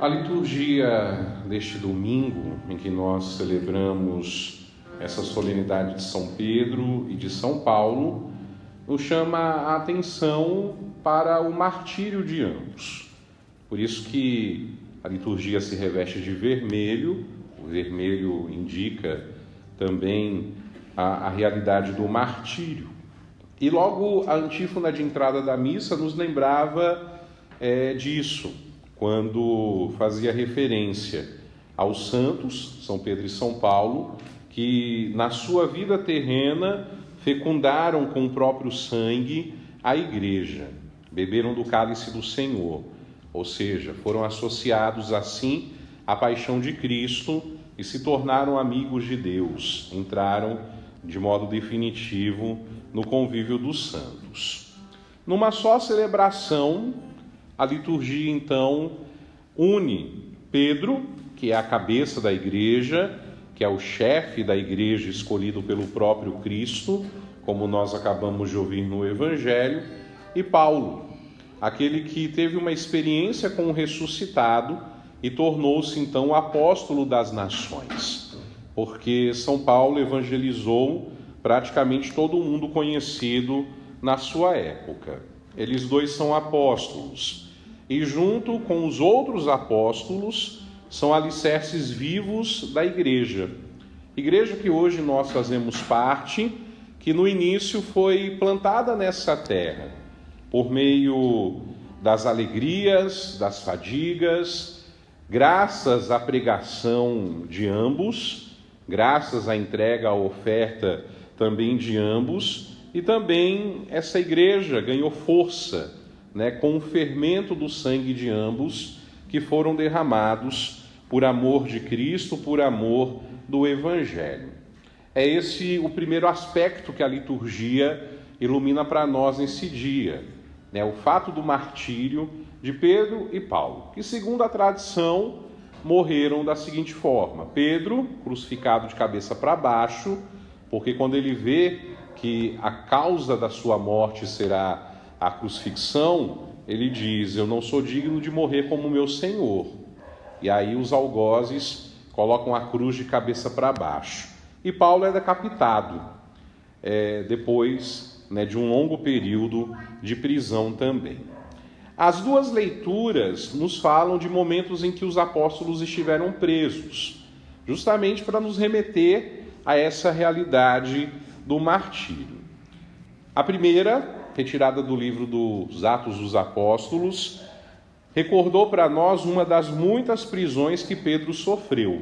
A liturgia deste domingo, em que nós celebramos essa solenidade de São Pedro e de São Paulo, nos chama a atenção para o martírio de ambos. Por isso que a liturgia se reveste de vermelho. O vermelho indica também a realidade do martírio. E logo a antífona de entrada da missa nos lembrava disso, quando fazia referência aos santos, São Pedro e São Paulo, que na sua vida terrena fecundaram com o próprio sangue a igreja, beberam do cálice do Senhor, ou seja, foram associados assim à paixão de Cristo e se tornaram amigos de Deus, entraram de modo definitivo no convívio dos santos. Numa só celebração, a liturgia, então, une Pedro, que é a cabeça da igreja, que é o chefe da igreja escolhido pelo próprio Cristo, como nós acabamos de ouvir no Evangelho, e Paulo, aquele que teve uma experiência com o ressuscitado e tornou-se, então, o apóstolo das nações, porque São Paulo evangelizou praticamente todo o mundo conhecido na sua época. Eles dois são apóstolos e, junto com os outros apóstolos, são alicerces vivos da igreja. Igreja que hoje nós fazemos parte, que no início foi plantada nessa terra, por meio das alegrias, das fadigas, graças à pregação de ambos, graças à entrega, à oferta também de ambos, e também essa igreja ganhou força, com o fermento do sangue de ambos, que foram derramados por amor de Cristo, por amor do Evangelho. É esse o primeiro aspecto que a liturgia ilumina para nós nesse dia, o fato do martírio de Pedro e Paulo, que, segundo a tradição, morreram da seguinte forma: Pedro, crucificado de cabeça para baixo, porque quando ele vê que a causa da sua morte será a crucifixão, ele diz: eu não sou digno de morrer como meu Senhor. E aí os algozes colocam a cruz de cabeça para baixo. E Paulo é decapitado, depois de um longo período de prisão também. As duas leituras nos falam de momentos em que os apóstolos estiveram presos, justamente para nos remeter a essa realidade do martírio. A primeira, retirada do livro dos Atos dos Apóstolos, recordou para nós uma das muitas prisões que Pedro sofreu,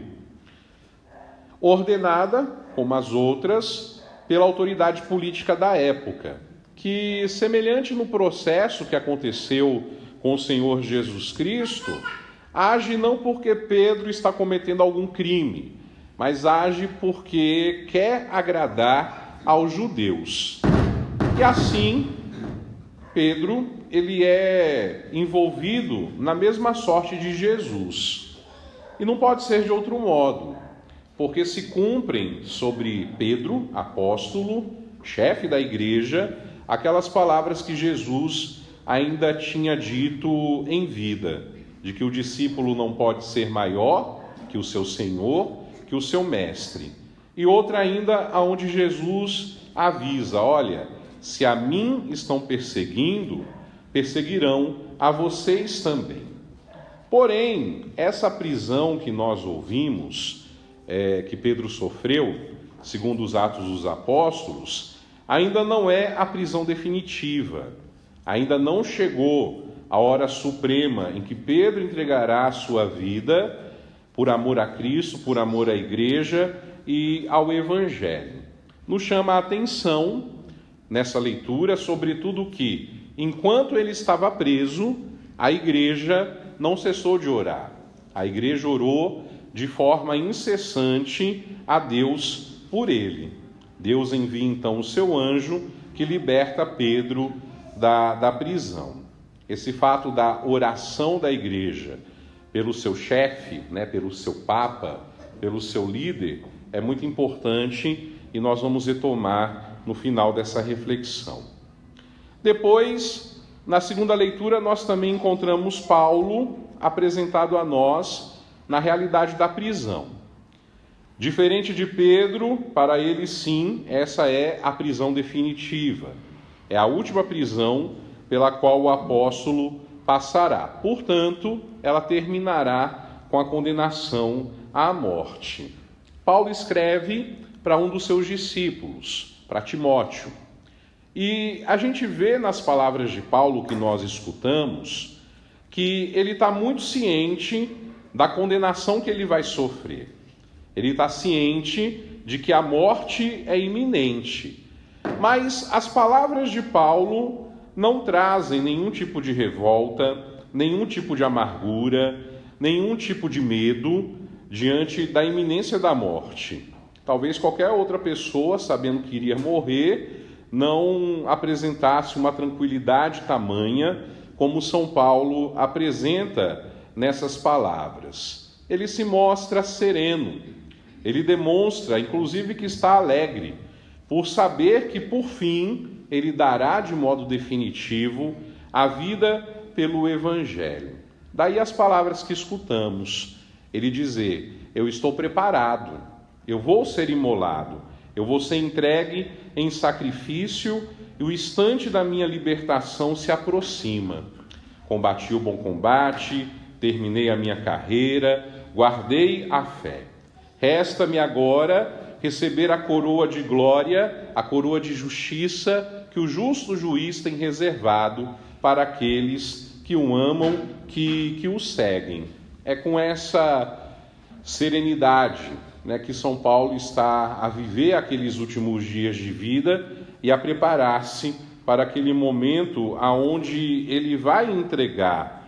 ordenada, como as outras, pela autoridade política da época, que, semelhante no processo que aconteceu com o Senhor Jesus Cristo, age não porque Pedro está cometendo algum crime, mas age porque quer agradar aos judeus. E assim, Pedro, ele é envolvido na mesma sorte de Jesus. E não pode ser de outro modo, porque se cumprem sobre Pedro, apóstolo, chefe da igreja, aquelas palavras que Jesus ainda tinha dito em vida, de que o discípulo não pode ser maior que o seu Senhor, que o seu mestre. E outra ainda, aonde Jesus avisa: olha, se a mim estão perseguindo, perseguirão a vocês também. Porém, essa prisão que nós ouvimos, que Pedro sofreu, segundo os Atos dos Apóstolos, ainda não é a prisão definitiva. Ainda não chegou a hora suprema em que Pedro entregará a sua vida por amor a Cristo, por amor à igreja e ao Evangelho. Nos chama a atenção nessa leitura, sobretudo, que, enquanto ele estava preso, a igreja não cessou de orar. A igreja orou de forma incessante a Deus por ele. Deus envia então o seu anjo que liberta Pedro da prisão. Esse fato da oração da igreja pelo seu chefe, pelo seu papa, pelo seu líder, é muito importante e nós vamos retomar no final dessa reflexão. Depois, Na segunda leitura, nós também encontramos Paulo apresentado a nós na realidade da prisão. Diferente de Pedro, para ele sim, essa é a prisão definitiva. É a última prisão pela qual o apóstolo passará. Portanto, ela terminará com a condenação à morte. Paulo escreve para um dos seus discípulos, para Timóteo. E a gente vê nas palavras de Paulo que nós escutamos que ele está muito ciente da condenação que ele vai sofrer. Ele está ciente de que a morte é iminente. Mas as palavras de Paulo não trazem nenhum tipo de revolta, nenhum tipo de amargura, nenhum tipo de medo diante da iminência da morte. Talvez qualquer outra pessoa, sabendo que iria morrer, não apresentasse uma tranquilidade tamanha como São Paulo apresenta nessas palavras. Ele se mostra sereno, ele demonstra, inclusive, que está alegre, por saber que, por fim, ele dará de modo definitivo a vida pelo Evangelho. Daí as palavras que escutamos, ele dizer: eu estou preparado, eu vou ser imolado, eu vou ser entregue em sacrifício e o instante da minha libertação se aproxima. Combati o bom combate, terminei a minha carreira, guardei a fé. Resta-me agora receber a coroa de glória, a coroa de justiça que o justo juiz tem reservado para aqueles que o amam, que o seguem. É com essa serenidade, que São Paulo está a viver aqueles últimos dias de vida e a preparar-se para aquele momento aonde ele vai entregar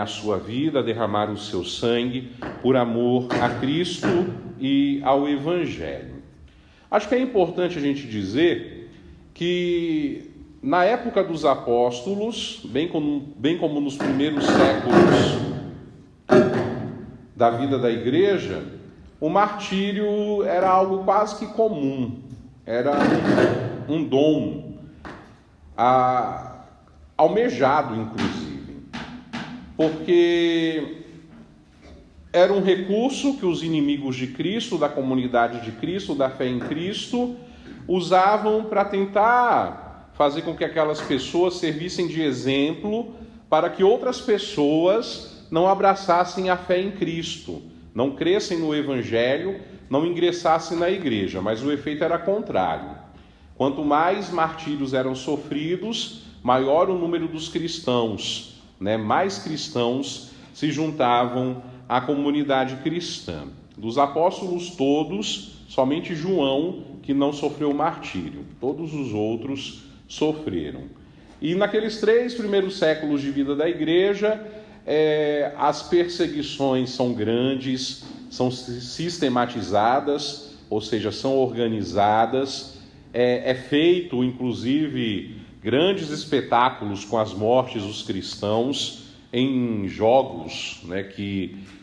a sua vida, derramar o seu sangue por amor a Cristo e ao Evangelho. Acho que é importante a gente dizer que na época dos apóstolos, bem como nos primeiros séculos da vida da igreja, o martírio era algo quase que comum, era um dom, almejado inclusive, porque era um recurso que os inimigos de Cristo, da comunidade de Cristo, da fé em Cristo, usavam para tentar fazer com que aquelas pessoas servissem de exemplo para que outras pessoas não abraçassem a fé em Cristo, não crescem no Evangelho, não ingressassem na igreja, mas o efeito era contrário. Quanto mais martírios eram sofridos, maior o número dos cristãos, mais cristãos se juntavam à comunidade cristã. Dos apóstolos todos, somente João que não sofreu martírio, todos os outros sofreram. E naqueles 3 primeiros séculos de vida da igreja, as perseguições são grandes, são sistematizadas, ou seja, são organizadas, é feito inclusive grandes espetáculos com as mortes dos cristãos em jogos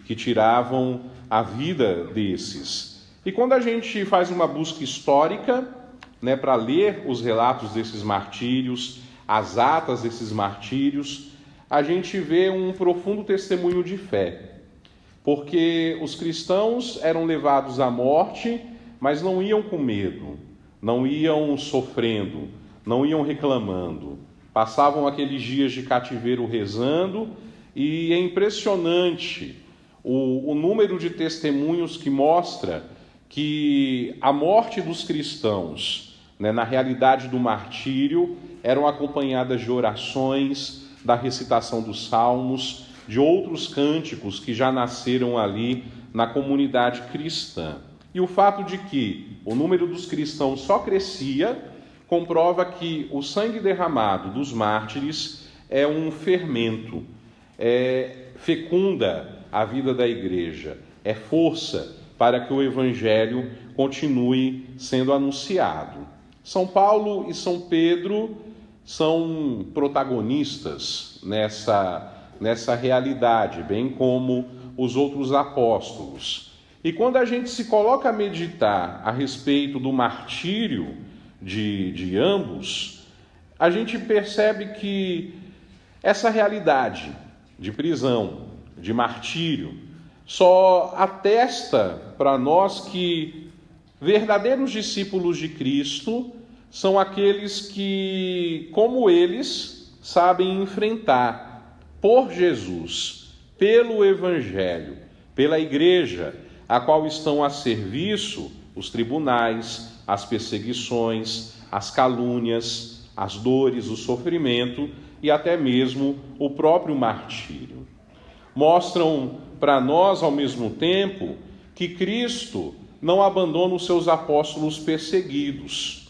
que tiravam a vida desses. E quando a gente faz uma busca histórica para ler os relatos desses martírios, as atas desses martírios, a gente vê um profundo testemunho de fé, porque os cristãos eram levados à morte, mas não iam com medo, não iam sofrendo, não iam reclamando, passavam aqueles dias de cativeiro rezando, e é impressionante o número de testemunhos que mostra que a morte dos cristãos, na realidade do martírio, eram acompanhadas de orações, da recitação dos salmos, de outros cânticos que já nasceram ali na comunidade cristã. E o fato de que o número dos cristãos só crescia, comprova que o sangue derramado dos mártires é um fermento, fecunda a vida da igreja, é força para que o Evangelho continue sendo anunciado. São Paulo e São Pedro são protagonistas nessa realidade, bem como os outros apóstolos. E quando a gente se coloca a meditar a respeito do martírio de ambos, a gente percebe que Essa realidade de prisão, de martírio, só atesta para nós que verdadeiros discípulos de Cristo são aqueles que, como eles, sabem enfrentar por Jesus, pelo Evangelho, pela Igreja, a qual estão a serviço os tribunais, as perseguições, as calúnias, as dores, o sofrimento e até mesmo o próprio martírio. Mostram para nós, ao mesmo tempo, que Cristo não abandona os seus apóstolos perseguidos.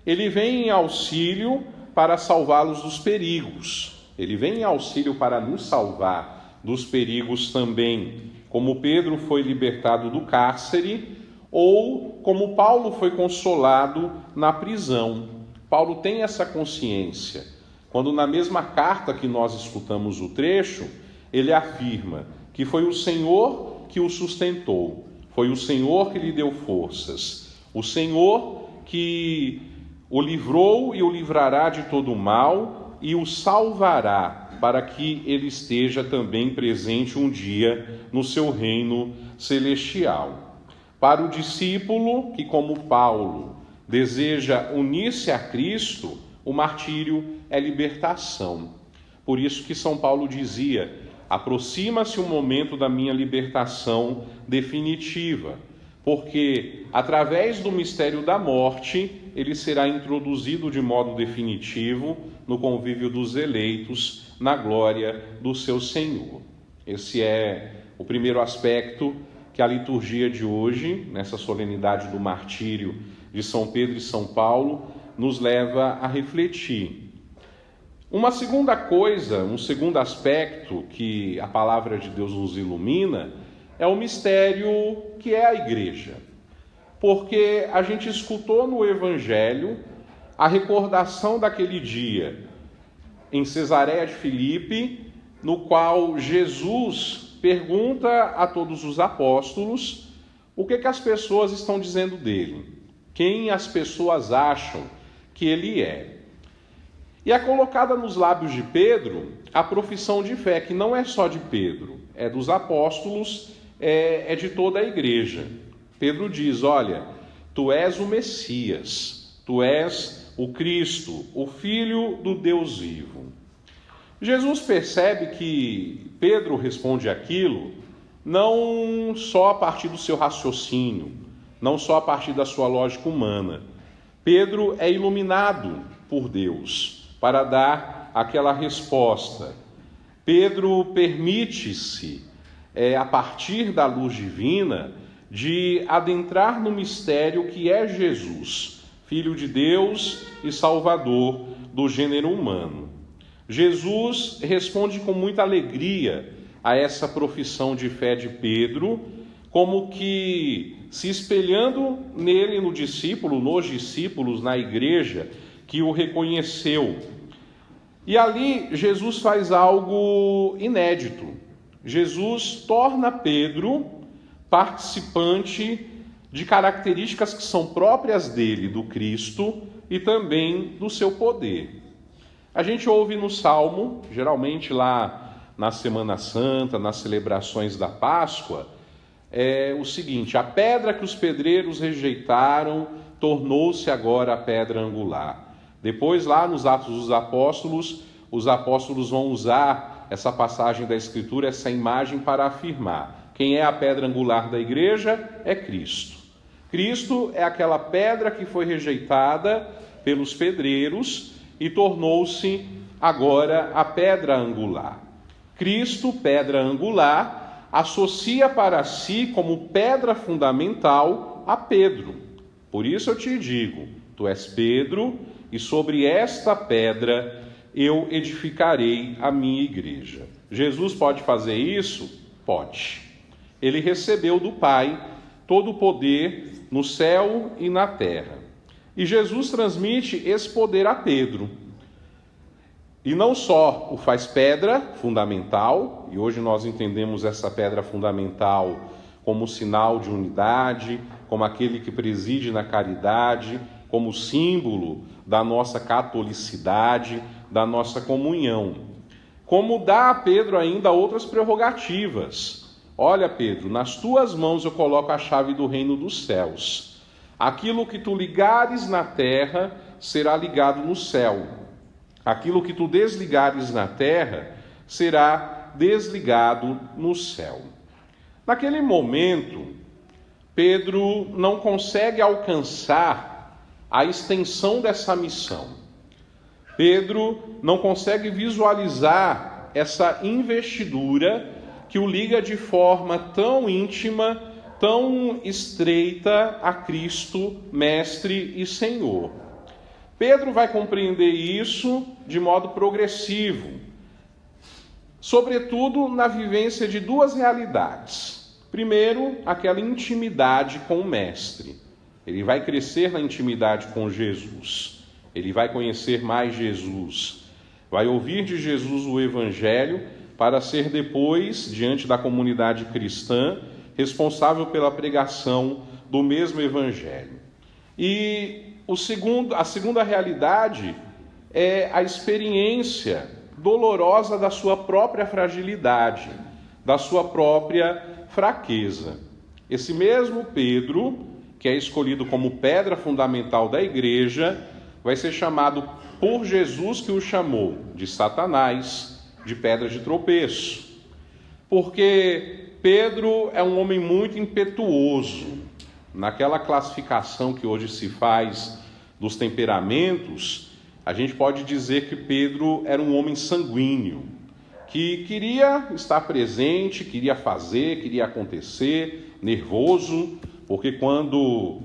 Ele vem em auxílio para salvá-los dos perigos. Ele vem em auxílio para nos salvar dos perigos também, como Pedro foi libertado do cárcere ou como Paulo foi consolado na prisão. Paulo tem essa consciência, quando na mesma carta que nós escutamos o trecho, ele afirma que foi o Senhor que o sustentou, foi o Senhor que lhe deu forças, o Senhor que o livrou e o livrará de todo o mal e o salvará, para que ele esteja também presente um dia no seu reino celestial. Para o discípulo que, como Paulo, deseja unir-se a Cristo, o martírio é libertação. Por isso que São Paulo dizia: aproxima-se o momento da minha libertação definitiva, porque através do mistério da morte, ele será introduzido de modo definitivo no convívio dos eleitos, na glória do seu Senhor. Esse é o primeiro aspecto que a liturgia de hoje, nessa solenidade do martírio de São Pedro e São Paulo, nos leva a refletir. Uma segunda coisa, um segundo aspecto que a palavra de Deus nos ilumina é o mistério que é a igreja. Porque a gente escutou no Evangelho a recordação daquele dia em Cesareia de Filipe, no qual Jesus pergunta a todos os apóstolos o que as pessoas estão dizendo dele, quem as pessoas acham que ele é. E é colocada nos lábios de Pedro a profissão de fé, que não é só de Pedro, é dos apóstolos, é de toda a igreja. Pedro diz: olha, tu és o Messias, tu és o Cristo, o Filho do Deus vivo. Jesus percebe que Pedro responde aquilo não só a partir do seu raciocínio, não só a partir da sua lógica humana. Pedro é iluminado por Deus para dar aquela resposta. Pedro permite-se, a partir da luz divina, de adentrar no mistério que é Jesus, Filho de Deus e Salvador do gênero humano. Jesus responde com muita alegria a essa profissão de fé de Pedro, como que se espelhando nele, no discípulo, nos discípulos, na igreja que o reconheceu. E ali Jesus faz algo inédito. Jesus torna Pedro participante de características que são próprias dele, do Cristo, e também do seu poder. A gente ouve no Salmo, geralmente lá na Semana Santa, nas celebrações da Páscoa, o seguinte: a pedra que os pedreiros rejeitaram tornou-se agora a pedra angular. Depois, lá nos Atos dos Apóstolos, os apóstolos vão usar essa passagem da Escritura, essa imagem, para afirmar: quem é a pedra angular da igreja? É Cristo. Cristo é aquela pedra que foi rejeitada pelos pedreiros e tornou-se agora a pedra angular. Cristo, pedra angular, associa para si como pedra fundamental a Pedro. Por isso eu te digo: tu és Pedro, e sobre esta pedra eu edificarei a minha igreja. Jesus pode fazer isso? Pode. Ele recebeu do Pai todo o poder no céu e na terra. E Jesus transmite esse poder a Pedro. E não só o faz pedra fundamental, e hoje nós entendemos essa pedra fundamental como sinal de unidade, como aquele que preside na caridade, como símbolo da nossa catolicidade, da nossa comunhão. como dá a Pedro ainda outras prerrogativas. Olha, Pedro, nas tuas mãos eu coloco a chave do reino dos céus. Aquilo que tu ligares na terra será ligado no céu. Aquilo que tu desligares na terra será desligado no céu. Naquele momento, Pedro não consegue alcançar a extensão dessa missão. Pedro não consegue visualizar essa investidura que o liga de forma tão íntima, tão estreita a Cristo, Mestre e Senhor. Pedro vai compreender isso de modo progressivo, sobretudo na vivência de duas realidades. Primeiro, aquela intimidade com o Mestre. Ele vai crescer na intimidade com Jesus. Ele vai conhecer mais Jesus, vai ouvir de Jesus o Evangelho para ser depois, diante da comunidade cristã, responsável pela pregação do mesmo Evangelho. E a segunda realidade é a experiência dolorosa da sua própria fragilidade, da sua própria fraqueza. Esse mesmo Pedro, que é escolhido como pedra fundamental da igreja, vai ser chamado por Jesus, que o chamou de Satanás, de pedra de tropeço. Porque Pedro é um homem muito impetuoso. Naquela classificação que hoje se faz dos temperamentos, a gente pode dizer que Pedro era um homem sanguíneo, que queria estar presente, queria fazer, queria acontecer, nervoso, porque quando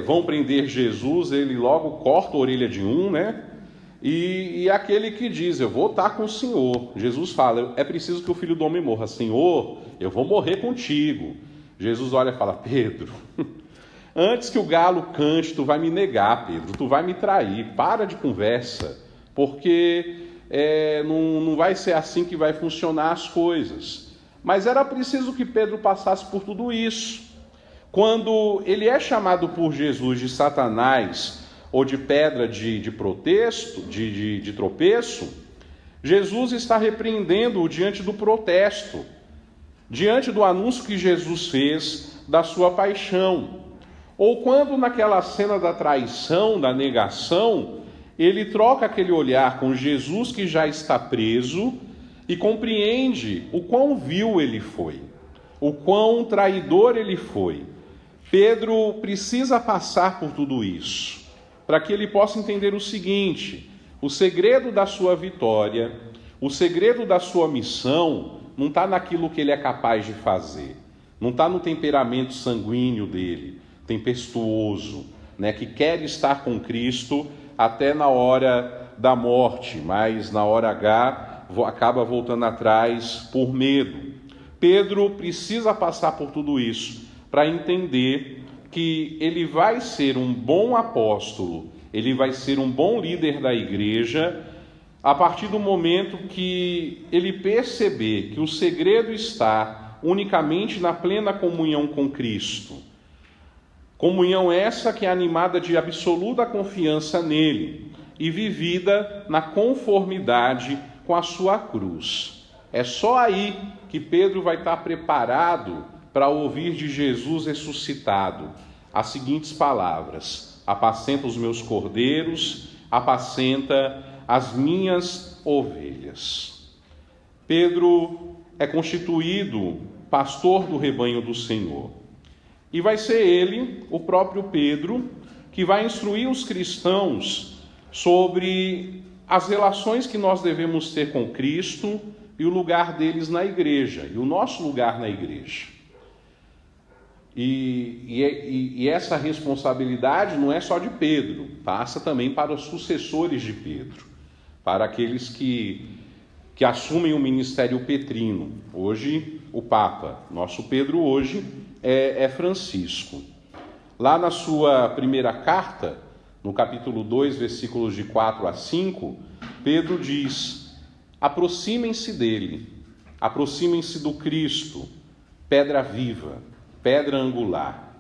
vão prender Jesus, ele logo corta a orelha de um, né? E aquele que diz, eu vou estar com o Senhor. Jesus fala, é preciso que o Filho do Homem morra. Senhor, eu vou morrer contigo. Jesus olha e fala, Pedro, antes que o galo cante, tu vai me negar, Pedro, tu vai me trair. Para de conversa, porque não vai ser assim que vai funcionar as coisas. Mas era preciso que Pedro passasse por tudo isso. Quando ele é chamado por Jesus de Satanás ou de pedra de tropeço, Jesus está repreendendo-o diante do protesto, diante do anúncio que Jesus fez da sua paixão. Ou quando naquela cena da traição, da negação, ele troca aquele olhar com Jesus que já está preso e compreende o quão vil ele foi, o quão traidor ele foi. Pedro precisa passar por tudo isso, para que ele possa entender o seguinte: o segredo da sua vitória, o segredo da sua missão, não está naquilo que ele é capaz de fazer, não está no temperamento sanguíneo dele, tempestuoso, né, que quer estar com Cristo até na hora da morte, mas na hora H acaba voltando atrás por medo. Pedro precisa passar por tudo isso para entender que ele vai ser um bom apóstolo, ele vai ser um bom líder da igreja, a partir do momento que ele perceber que o segredo está unicamente na plena comunhão com Cristo. Comunhão essa que é animada de absoluta confiança nele e vivida na conformidade com a sua cruz. É só aí que Pedro vai estar preparado para ouvir de Jesus ressuscitado as seguintes palavras: apacenta os meus cordeiros, apacenta as minhas ovelhas. Pedro é constituído pastor do rebanho do Senhor. E vai ser ele, o próprio Pedro, que vai instruir os cristãos sobre as relações que nós devemos ter com Cristo e o lugar deles na igreja, e o nosso lugar na igreja. E essa responsabilidade não é só de Pedro, passa também para os sucessores de Pedro, para aqueles que assumem o ministério petrino. Hoje, o Papa, nosso Pedro hoje é Francisco. Lá na sua primeira carta, no capítulo 2, versículos de 4 a 5, Pedro diz: aproximem-se dele, aproximem-se do Cristo, pedra viva, pedra angular.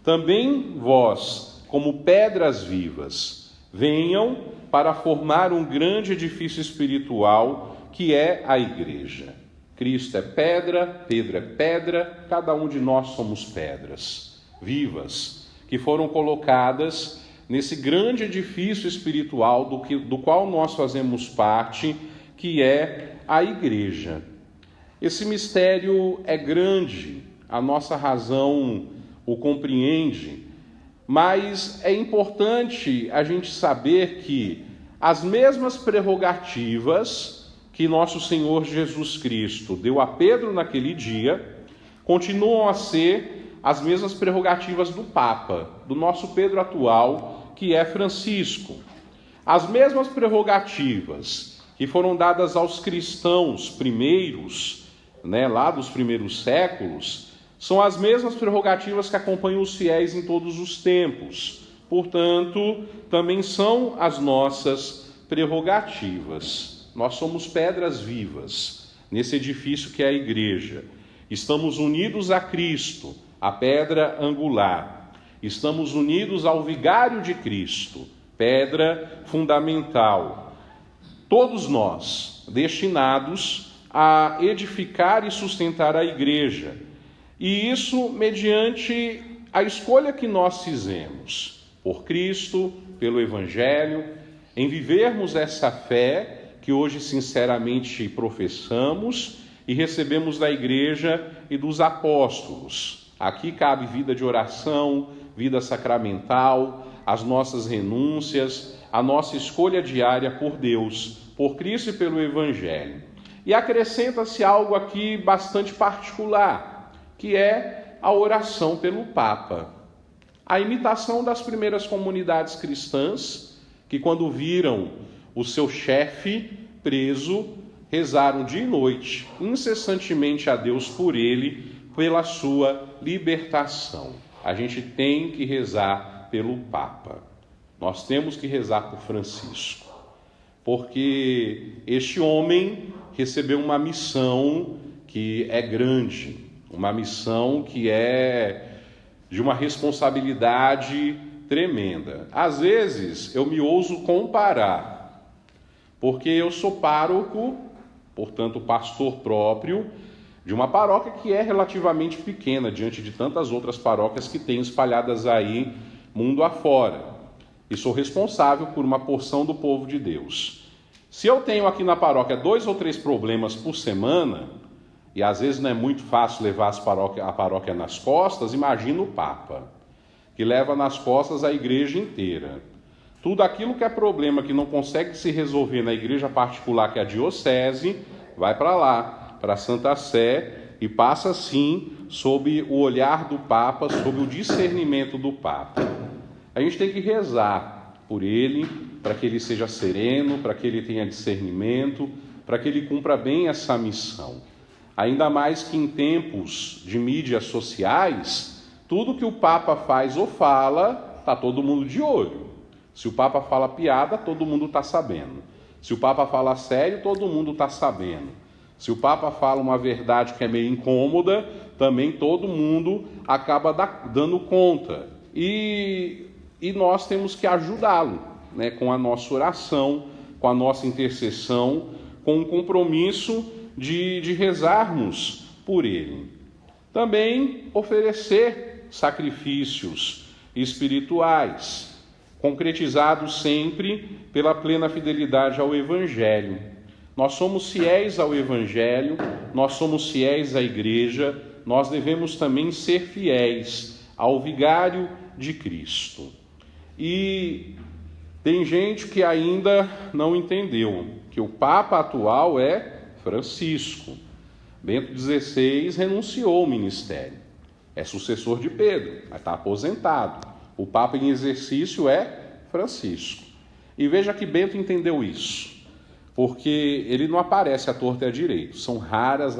Também vós, como pedras vivas, venham para formar um grande edifício espiritual que é a igreja. Cristo é pedra, Pedro é pedra, cada um de nós somos pedras vivas, que foram colocadas nesse grande edifício espiritual do qual nós fazemos parte, que é a igreja. Esse mistério é grande, a nossa razão o compreende, mas é importante a gente saber que as mesmas prerrogativas que nosso Senhor Jesus Cristo deu a Pedro naquele dia, continuam a ser as mesmas prerrogativas do Papa, do nosso Pedro atual, que é Francisco. As mesmas prerrogativas que foram dadas aos cristãos primeiros, lá dos primeiros séculos, são as mesmas prerrogativas que acompanham os fiéis em todos os tempos. Portanto, também são as nossas prerrogativas. Nós somos pedras vivas nesse edifício que é a igreja. Estamos unidos a Cristo, a pedra angular. Estamos unidos ao vigário de Cristo, pedra fundamental. Todos nós destinados a edificar e sustentar a igreja. E isso mediante a escolha que nós fizemos por Cristo, pelo Evangelho, em vivermos essa fé que hoje sinceramente professamos e recebemos da igreja e dos apóstolos. Aqui cabe vida de oração, vida sacramental, as nossas renúncias, a nossa escolha diária por Deus, por Cristo e pelo Evangelho. E acrescenta-se algo aqui bastante particular, que é a oração pelo Papa. A imitação das primeiras comunidades cristãs, que quando viram o seu chefe preso, rezaram dia e noite, incessantemente a Deus por ele, pela sua libertação. A gente tem que rezar pelo Papa. Nós temos que rezar por Francisco, porque este homem recebeu uma missão que é grande, uma missão que é de uma responsabilidade tremenda. Às vezes eu me ouso comparar, porque eu sou pároco, portanto pastor próprio, de uma paróquia que é relativamente pequena, diante de tantas outras paróquias que tem espalhadas aí mundo afora. E sou responsável por uma porção do povo de Deus. Se eu tenho aqui na paróquia 2 ou 3 problemas por semana, e às vezes não é muito fácil levar a paróquia nas costas, imagina o Papa, que leva nas costas a igreja inteira. Tudo aquilo que é problema que não consegue se resolver na igreja particular, que é a diocese, vai para lá, para a Santa Sé, e passa assim sob o olhar do Papa, sob o discernimento do Papa. A gente tem que rezar por ele, para que ele seja sereno, para que ele tenha discernimento, para que ele cumpra bem essa missão. Ainda mais que em tempos de mídias sociais, tudo que o Papa faz ou fala, está todo mundo de olho. Se o Papa fala piada, todo mundo está sabendo. Se o Papa fala sério, todo mundo está sabendo. Se o Papa fala uma verdade que é meio incômoda, também todo mundo acaba dando conta. E nós temos que ajudá-lo, com a nossa oração, com a nossa intercessão, com o compromisso de rezarmos por ele. Também oferecer sacrifícios espirituais, concretizados sempre pela plena fidelidade ao Evangelho. Nós somos fiéis ao Evangelho, nós somos fiéis à Igreja, nós devemos também ser fiéis ao Vigário de Cristo. E tem gente que ainda não entendeu que o Papa atual é Francisco. Bento XVI renunciou ao ministério. É sucessor de Pedro, mas está aposentado. O Papa em exercício é Francisco. E veja que Bento entendeu isso, porque ele não aparece à torta e à direita. São raras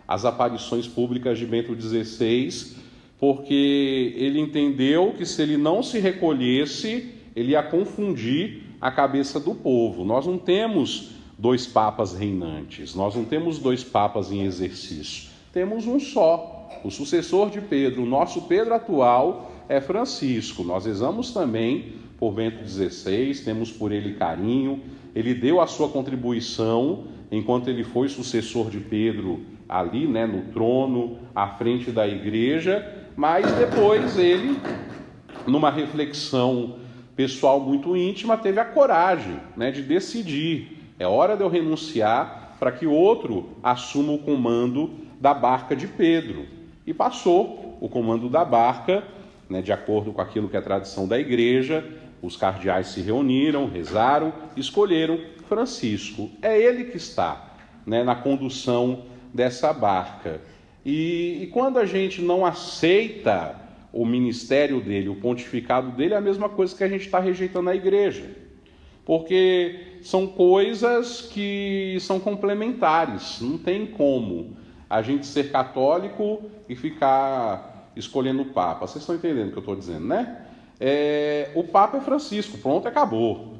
as aparições públicas de Bento XVI, porque ele entendeu que se ele não se recolhesse, ele ia confundir a cabeça do povo. Nós não temos 2 papas reinantes, nós não temos 2 papas em exercício. Temos um só, o sucessor de Pedro. O nosso Pedro atual é Francisco. Nós rezamos também por Bento XVI, temos por ele carinho. Ele deu a sua contribuição enquanto ele foi sucessor de Pedro ali, no trono, à frente da igreja, mas depois ele, numa reflexão pessoal muito íntima, teve a coragem, de decidir: é hora de eu renunciar para que outro assuma o comando da barca de Pedro. E passou o comando da barca, de acordo com aquilo que é a tradição da igreja. Os cardeais se reuniram, rezaram, escolheram Francisco. É ele que está, na condução dessa barca. E quando a gente não aceita o ministério dele, o pontificado dele, é a mesma coisa que a gente está rejeitando a igreja. Porque são coisas que são complementares. Não tem como a gente ser católico e ficar escolhendo o Papa. Vocês estão entendendo o que eu estou dizendo, né? O Papa é Francisco, pronto, acabou.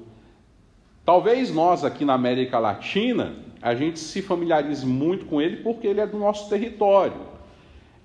Talvez nós aqui na América Latina, a gente se familiarize muito com ele porque ele é do nosso território.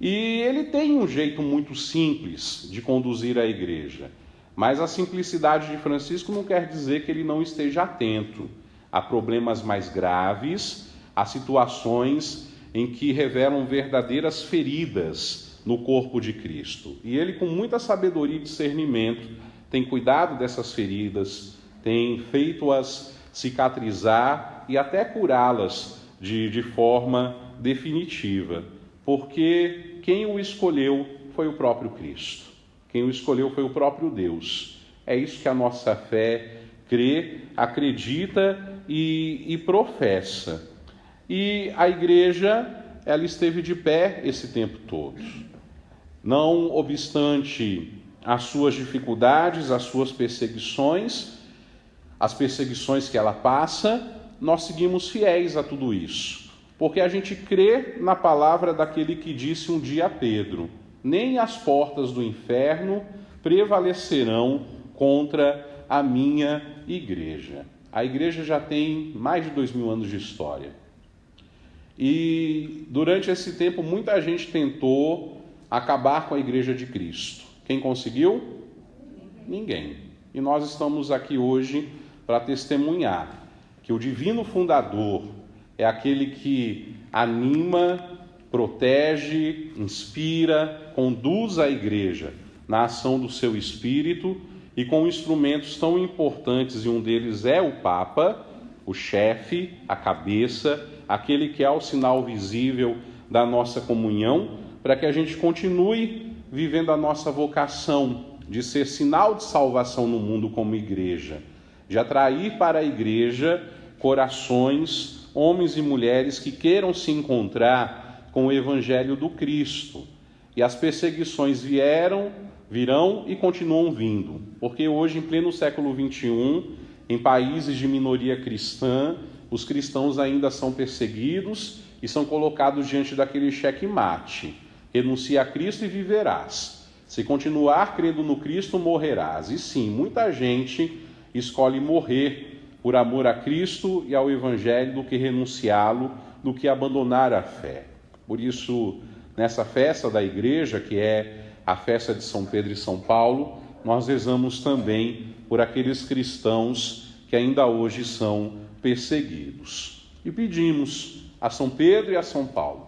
E ele tem um jeito muito simples de conduzir a igreja. Mas a simplicidade de Francisco não quer dizer que ele não esteja atento a problemas mais graves, a situações em que revelam verdadeiras feridas no corpo de Cristo. E ele, com muita sabedoria e discernimento, tem cuidado dessas feridas, tem feito-as cicatrizar e até curá-las de forma definitiva. Porque quem o escolheu foi o próprio Cristo. Quem o escolheu foi o próprio Deus. É isso que a nossa fé crê, acredita e professa. E a igreja, ela esteve de pé esse tempo todo. Não obstante as suas dificuldades, as suas perseguições, as perseguições que ela passa, nós seguimos fiéis a tudo isso. Porque a gente crê na palavra daquele que disse um dia a Pedro: nem as portas do inferno prevalecerão contra a minha igreja. A igreja já tem mais de 2000 anos de história. E durante esse tempo muita gente tentou acabar com a igreja de Cristo. Quem conseguiu? Ninguém. E nós estamos aqui hoje para testemunhar que o divino fundador é aquele que anima, protege, inspira, conduz a igreja na ação do seu espírito e com instrumentos tão importantes, e um deles é o Papa, o chefe, a cabeça, aquele que é o sinal visível da nossa comunhão, para que a gente continue vivendo a nossa vocação de ser sinal de salvação no mundo como igreja, de atrair para a igreja corações, homens e mulheres que queiram se encontrar com o Evangelho do Cristo. E as perseguições virão e continuam vindo, porque hoje, em pleno século XXI, em países de minoria cristã, os cristãos ainda são perseguidos e são colocados diante daquele xeque-mate: renuncia a Cristo e viverás. Se continuar crendo no Cristo, morrerás. E sim, muita gente escolhe morrer por amor a Cristo e ao Evangelho do que renunciá-lo, do que abandonar a fé. Por isso, nessa festa da igreja, que é a festa de São Pedro e São Paulo, nós rezamos também por aqueles cristãos que ainda hoje são perseguidos. E pedimos a São Pedro e a São Paulo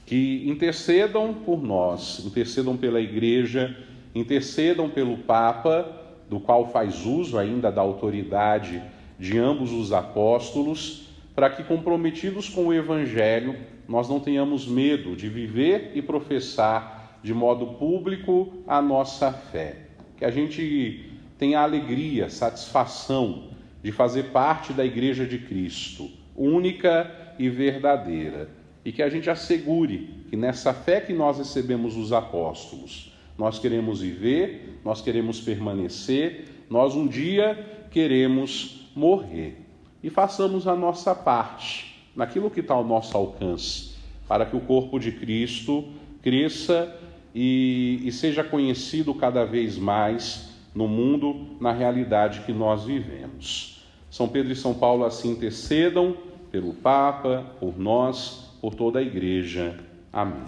que intercedam por nós, intercedam pela igreja, intercedam pelo Papa, do qual faz uso ainda da autoridade de ambos os apóstolos, para que, comprometidos com o Evangelho, nós não tenhamos medo de viver e professar de modo público a nossa fé. Que a gente tenha alegria, satisfação de fazer parte da Igreja de Cristo, única e verdadeira. E que a gente assegure que nessa fé que nós recebemos dos apóstolos, nós queremos viver, nós queremos permanecer, nós um dia queremos morrer. E façamos a nossa parte, naquilo que está ao nosso alcance, para que o corpo de Cristo cresça e seja conhecido cada vez mais no mundo, na realidade que nós vivemos. São Pedro e São Paulo assim intercedam pelo Papa, por nós, por toda a Igreja. Amém.